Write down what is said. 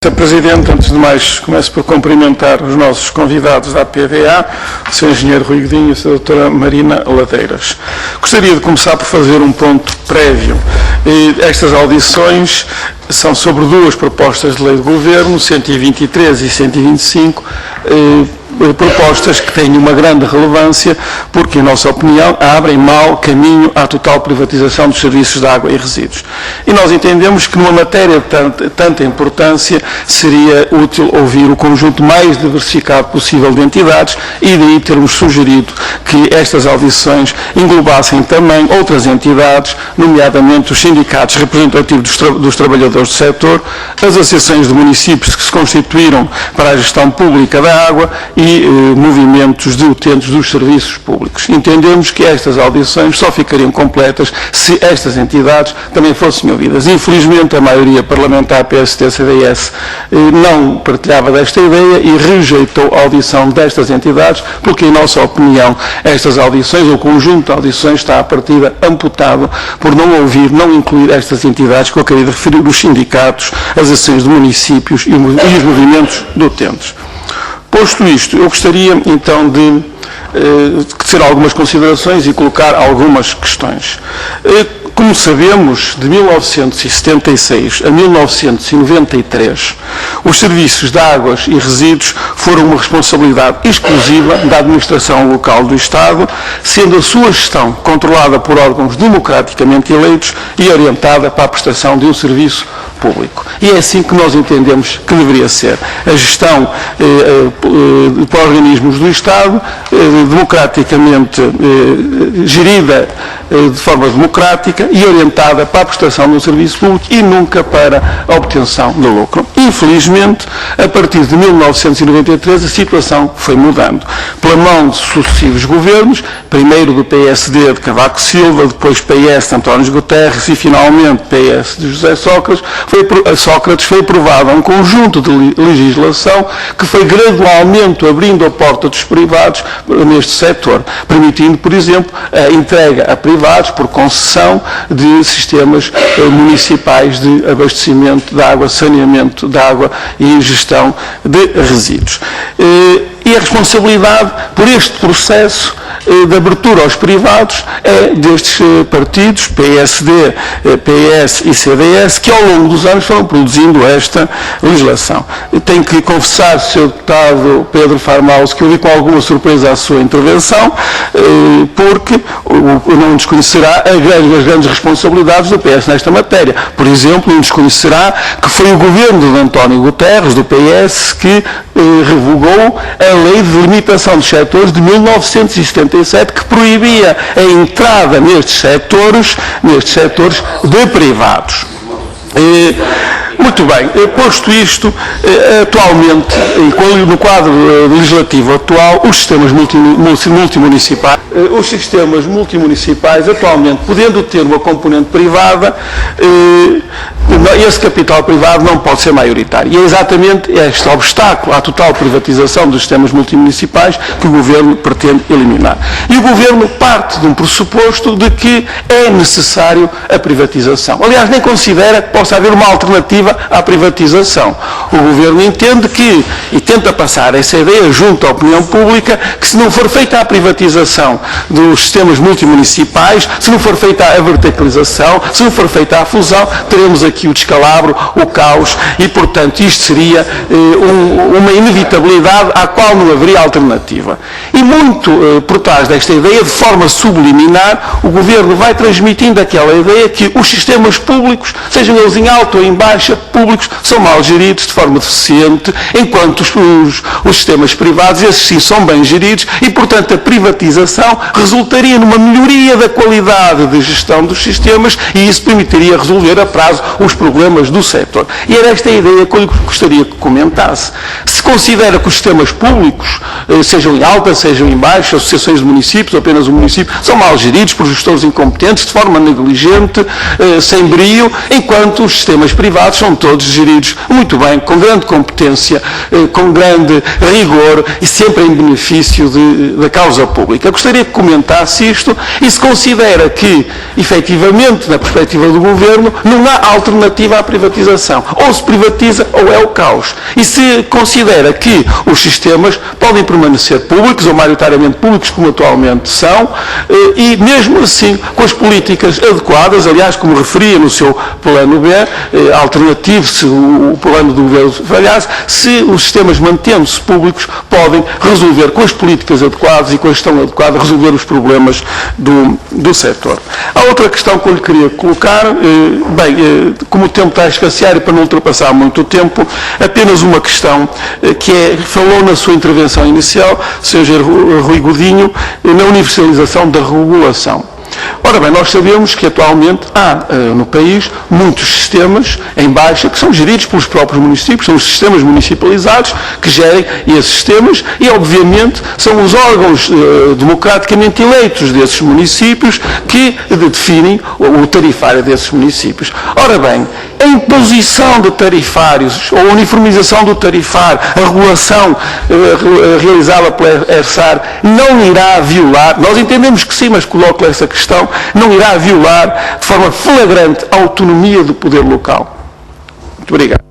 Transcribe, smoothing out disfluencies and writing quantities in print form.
Sr. Presidente, antes de mais, começo por cumprimentar os nossos convidados da PVA, o Sr. Engenheiro Rui Godinho e a Sra. Doutora Marina Ladeiras. Gostaria de começar por fazer um ponto prévio. Estas audições são sobre duas propostas de lei de governo, 123 e 125, propostas que têm uma grande relevância porque, em nossa opinião, abrem mau caminho à total privatização dos serviços de água e resíduos. E nós entendemos que, numa matéria de tanta importância, seria útil ouvir o conjunto mais diversificado possível de entidades e daí termos sugerido que estas audições englobassem também outras entidades, nomeadamente os sindicatos representativos dos trabalhadores do setor, as associações de municípios que se constituíram para a gestão pública da água e movimentos de utentes dos serviços públicos. Entendemos que estas audições só ficariam completas se estas entidades também fossem ouvidas. Infelizmente, a maioria parlamentar PSD-CDS não partilhava desta ideia e rejeitou a audição destas entidades, porque, em nossa opinião, estas audições, o conjunto de audições, está à partida amputado por não ouvir, não incluir estas entidades que eu acabei de referir, os sindicatos, as associações de municípios e os movimentos de utentes. Posto isto, eu gostaria então de tecer algumas considerações e colocar algumas questões. Como sabemos, de 1976 a 1993, os serviços de águas e resíduos foram uma responsabilidade exclusiva da administração local do Estado, sendo a sua gestão controlada por órgãos democraticamente eleitos e orientada para a prestação de um serviço público. E é assim que nós entendemos que deveria ser. A gestão por organismos do Estado, democraticamente gerida de forma democrática e orientada para a prestação de um serviço público e nunca para a obtenção de lucro. Infelizmente, a partir de 1993, a situação foi mudando. Pela mão de sucessivos governos, primeiro do PSD de Cavaco Silva, depois PS de António Guterres e, finalmente, PS de José Sócrates, foi aprovado um conjunto de legislação que foi gradualmente abrindo a porta dos privados neste setor, permitindo, por exemplo, a entrega a privados por concessão de sistemas municipais de abastecimento de água, saneamento de água e gestão de resíduos. E a responsabilidade por este processo de abertura aos privados é destes partidos, PSD, PS e CDS, que ao longo dos anos foram produzindo esta legislação. Tenho que confessar, Sr. Deputado Pedro Farmaus, que eu vi com alguma surpresa a sua intervenção, porque não desconhecerá as grandes responsabilidades do PS nesta matéria. Por exemplo, não desconhecerá que foi o governo de António Guterres, do PS, que revogou a Lei de Limitação dos Setores de 1977, que proibia a entrada nestes setores de privados. Muito bem, posto isto, atualmente, no quadro legislativo atual, os sistemas multimunicipais, atualmente, podendo ter uma componente privada, esse capital privado não pode ser maioritário. E é exatamente este obstáculo à total privatização dos sistemas multimunicipais que o Governo pretende eliminar. E o Governo parte de um pressuposto de que é necessário a privatização. Aliás, nem considera que possa haver uma alternativa à privatização. O Governo entende que, e tenta passar essa ideia junto à opinião pública, que se não for feita a privatização dos sistemas multimunicipais, se não for feita a verticalização, se não for feita a fusão, teremos aqui o descalabro, o caos e, portanto, isto seria uma inevitabilidade à qual não haveria alternativa. E muito por trás desta ideia, de forma subliminar, o Governo vai transmitindo aquela ideia que os sistemas públicos, sejam eles em alta ou em baixa, públicos, são mal geridos de forma deficiente, enquanto os sistemas privados, esses sim, são bem geridos e, portanto, a privatização resultaria numa melhoria da qualidade de gestão dos sistemas e isso permitiria resolver a prazo os problemas do setor. E era esta a ideia que eu gostaria que comentasse. Se considera que os sistemas públicos, sejam em alta, sejam em baixa, associações de municípios, ou apenas o município, são mal geridos por gestores incompetentes, de forma negligente, sem brio, enquanto os sistemas privados são todos geridos muito bem, com grande competência, com grande rigor e sempre em benefício da causa pública. Eu gostaria que comentasse isto e se considera que, efetivamente, na perspectiva do Governo, não há alternativa à privatização. Ou se privatiza ou é o caos. E se considera que os sistemas podem permanecer públicos ou maioritariamente públicos, como atualmente são, e mesmo assim com as políticas adequadas, aliás, como referia no seu plano B, alternativo se o plano do Governo falhasse, se os sistemas mantendo-se públicos podem resolver com as políticas adequadas e com a gestão adequada, resolver os problemas do setor. Há outra questão que eu lhe queria colocar, como o tempo está a escassear e para não ultrapassar muito o tempo, apenas uma questão que falou na sua intervenção inicial, Sr. Engenheiro Rui Godinho, na universalização da regulação. Ora bem, nós sabemos que atualmente há no país muitos sistemas em baixa que são geridos pelos próprios municípios, são os sistemas municipalizados que gerem esses sistemas e, obviamente, são os órgãos democraticamente eleitos desses municípios que definem o tarifário desses municípios. Ora bem, a imposição de tarifários ou a uniformização do tarifário, a regulação realizada pela ERSAR não irá violar, nós entendemos que sim, mas coloco essa questão, não irá violar de forma flagrante a autonomia do poder local. Muito obrigado.